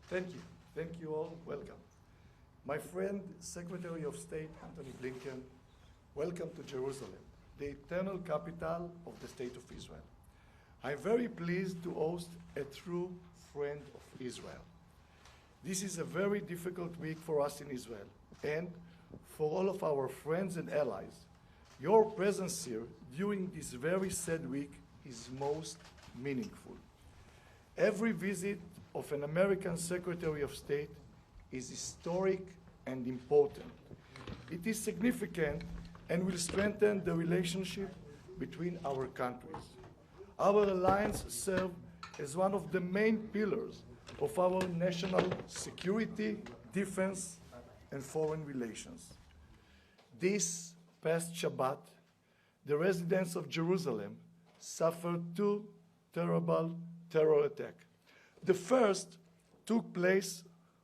Thank you. Thank you all. Welcome. My friend, Secretary of State Antony Blinken, welcome to Jerusalem, the eternal capital of the State of Israel. I'm very pleased to host a true friend of Israel. This is a very difficult week for us in Israel, and for all of our friends and allies. Your presence here during this very sad week is most meaningful. Every visit of an American Secretary of State is historic and important. It is significant and will strengthen the relationship between our countries. Our alliance serves as one of the main pillars of our national security, defense, and foreign relations. This past Shabbat, the residents of Jerusalem suffered two terrible terror attacks. The first took place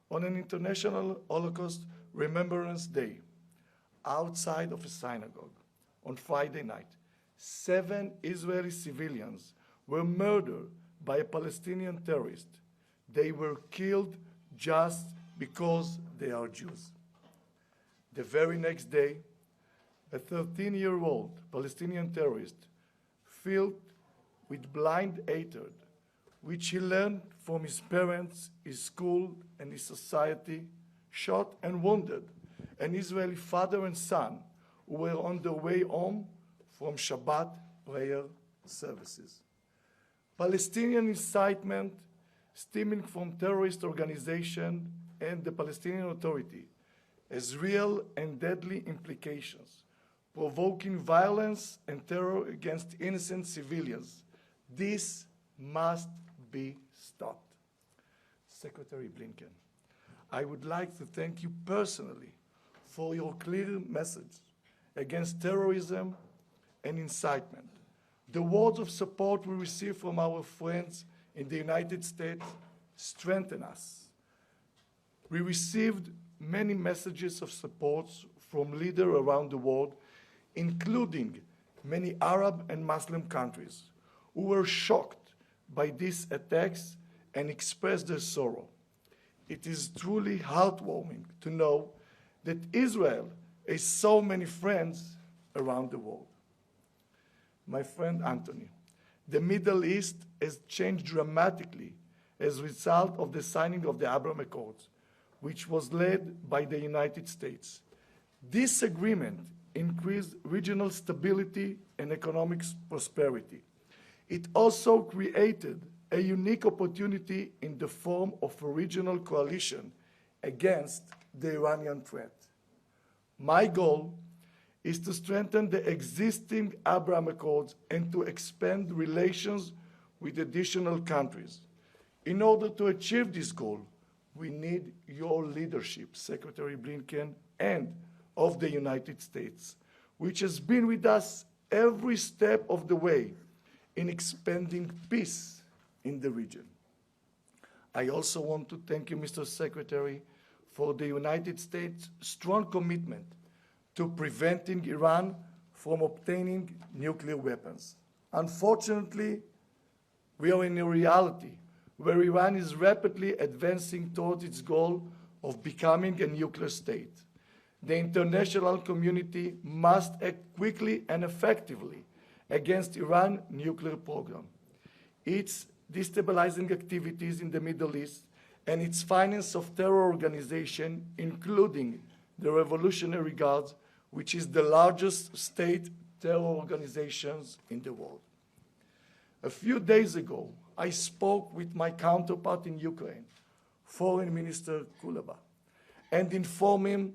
on an International Holocaust Remembrance Day outside of a synagogue on Friday night. 7 Israeli civilians were murdered by a Palestinian terrorist. They were killed just because they are Jews. The very next day, a 13-year-old Palestinian terrorist, filled with blind hatred, which he learned from his parents, his school, and his society, shot and wounded an Israeli father and son who were on their way home from Shabbat prayer services. Palestinian incitement stemming from terrorist organization and the Palestinian Authority has real and deadly implications, provoking violence and terror against innocent civilians. This must be stopped. Secretary Blinken, I would like to thank you personally for your clear message against terrorism and incitement. The words of support we receive from our friends in the United States strengthen us. We received many messages of support from leaders around the world, including many Arab and Muslim countries, who were shocked by these attacks and expressed their sorrow. It is truly heartwarming to know that Israel has so many friends around the world. My friend Antony, the Middle East has changed dramatically as a result of the signing of the Abraham Accords, which was led by the United States. This agreement increased regional stability and economic prosperity. It also created a unique opportunity in the form of a regional coalition against the Iranian threat. My goal is to strengthen the existing Abraham Accords and to expand relations with additional countries. In order to achieve this goal, we need your leadership, Secretary Blinken, and of the United States, which has been with us every step of the way in expanding peace in the region. I also want to thank you, Mr. Secretary, for the United States' strong commitment to preventing Iran from obtaining nuclear weapons. Unfortunately, we are in a reality where Iran is rapidly advancing towards its goal of becoming a nuclear state. The international community must act quickly and effectively against Iran's nuclear program. Its destabilizing activities in the Middle East and its finance of terror organizations, including the Revolutionary Guards, which is the largest state terror organizations in the world. A few days ago, I spoke with my counterpart in Ukraine, Foreign Minister Kuleba, and informed him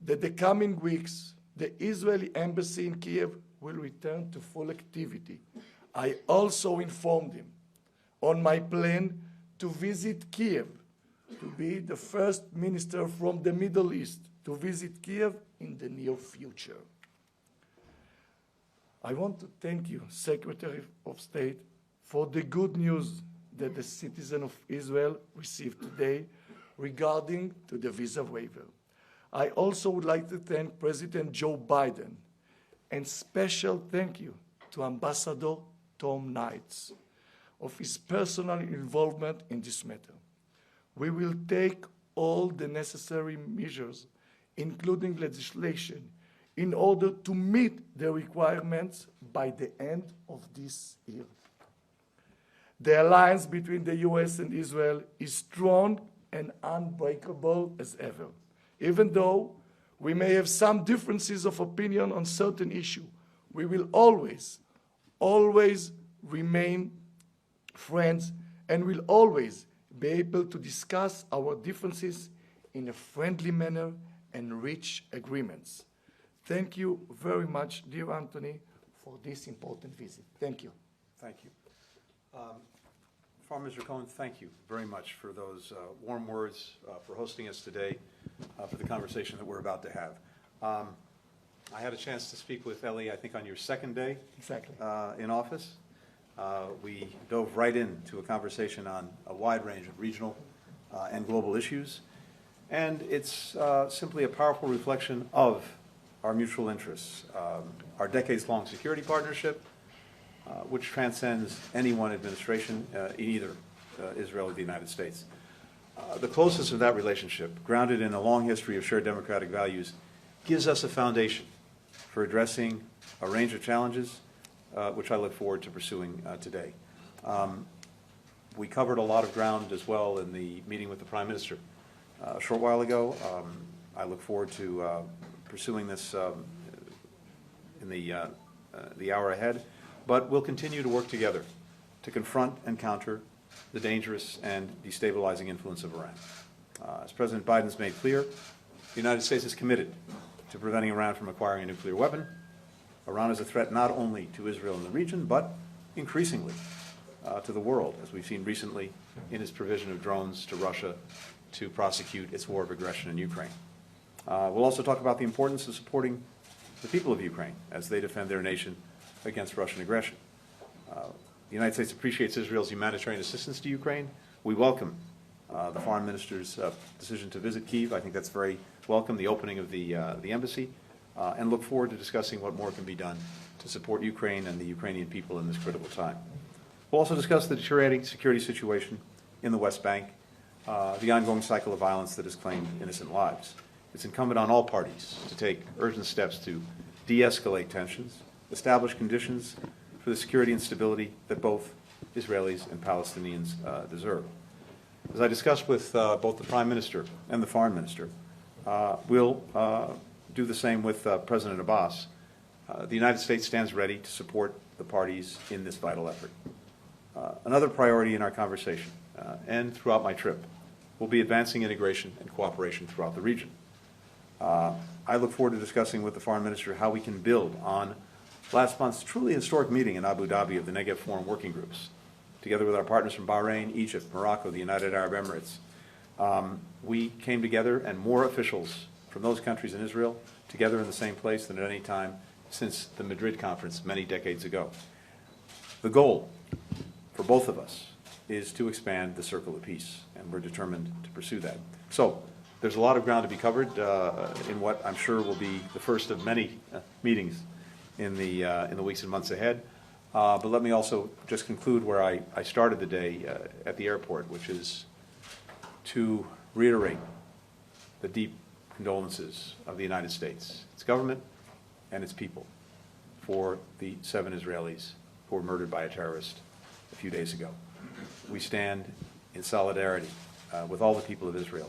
that the coming weeks, the Israeli embassy in Kiev will return to full activity. I also informed him on my plan to visit Kiev, to be the first minister from the Middle East to visit Kiev in the near future. I want to thank you, Secretary of State, for the good news that the citizens of Israel received today regarding to the visa waiver. I also would like to thank President Joe Biden, and special thank you to Ambassador Tom Knights of his personal involvement in this matter. we will take all the necessary measures, including legislation, in order to meet the requirements by the end of this year. The alliance between the US and Israel is strong and unbreakable as ever. Even though we may have some differences of opinion on certain issues, we will always remain friends and will always be able to discuss our differences in a friendly manner and reach agreements. Thank you very much, dear Anthony, for this important visit. Thank you. Thank you. Foreign Minister Cohen, thank you very much for those warm words, for hosting us today, for the conversation that we're about to have. I had a chance to speak with Eli, I think, on your second day in office. We dove right into a conversation on a wide range of regional and global issues. And it's simply a powerful reflection of our mutual interests, our decades-long security partnership, which transcends any one administration in either Israel or the United States. The closeness of that relationship, grounded in a long history of shared democratic values, gives us a foundation for addressing a range of challenges, which I look forward to pursuing today. We covered a lot of ground as well in the meeting with the Prime Minister a short while ago. I look forward to pursuing this in the hour ahead, but we'll continue to work together to confront and counter the dangerous and destabilizing influence of Iran. As President Biden's made clear, the United States is committed to preventing Iran from acquiring a nuclear weapon. Iran is a threat not only to Israel and the region, but increasingly to the world, as we've seen recently in its provision of drones to Russia to prosecute its war of aggression in Ukraine. We'll also talk about the importance of supporting the people of Ukraine as they defend their nation against Russian aggression. The United States appreciates Israel's humanitarian assistance to Ukraine. We welcome the Foreign Minister's decision to visit Kyiv. I think that's very welcome, the opening of the embassy, and look forward to discussing what more can be done to support Ukraine and the Ukrainian people in this critical time. We'll also discuss the deteriorating security situation in the West Bank, the ongoing cycle of violence that has claimed innocent lives. It's incumbent on all parties to take urgent steps to de-escalate tensions, establish conditions for the security and stability that both Israelis and Palestinians deserve. As I discussed with both the Prime Minister and the Foreign Minister, we'll do the same with President Abbas. The United States stands ready to support the parties in this vital effort. Another priority in our conversation and throughout my trip will be advancing integration and cooperation throughout the region. I look forward to discussing with the Foreign Minister how we can build on last month's truly historic meeting in Abu Dhabi of the Negev Forum working groups, together with our partners from Bahrain, Egypt, Morocco, the United Arab Emirates. We came together, and more officials from those countries in Israel together in the same place than at any time since the Madrid conference many decades ago. The goal for both of us is to expand the circle of peace, and we're determined to pursue that. So there's a lot of ground to be covered in what I'm sure will be the first of many meetings in the weeks and months ahead. But let me also just conclude where I started the day at the airport, which is to reiterate the deep condolences of the United States, its government, and its people for the 7 Israelis who were murdered by a terrorist a few days ago. We stand in solidarity with all the people of Israel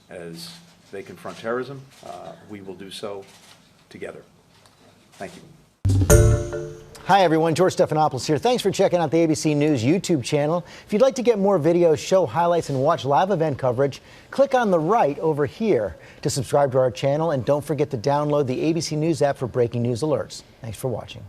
as they confront terrorism. We will do so together. Thank you. Hi everyone, George Stephanopoulos here. Thanks for checking out the ABC News YouTube channel. If you'd like to get more videos, show highlights, and watch live event coverage, click on the right over here to subscribe to our channel, and don't forget to download the ABC News app for breaking news alerts. Thanks for watching.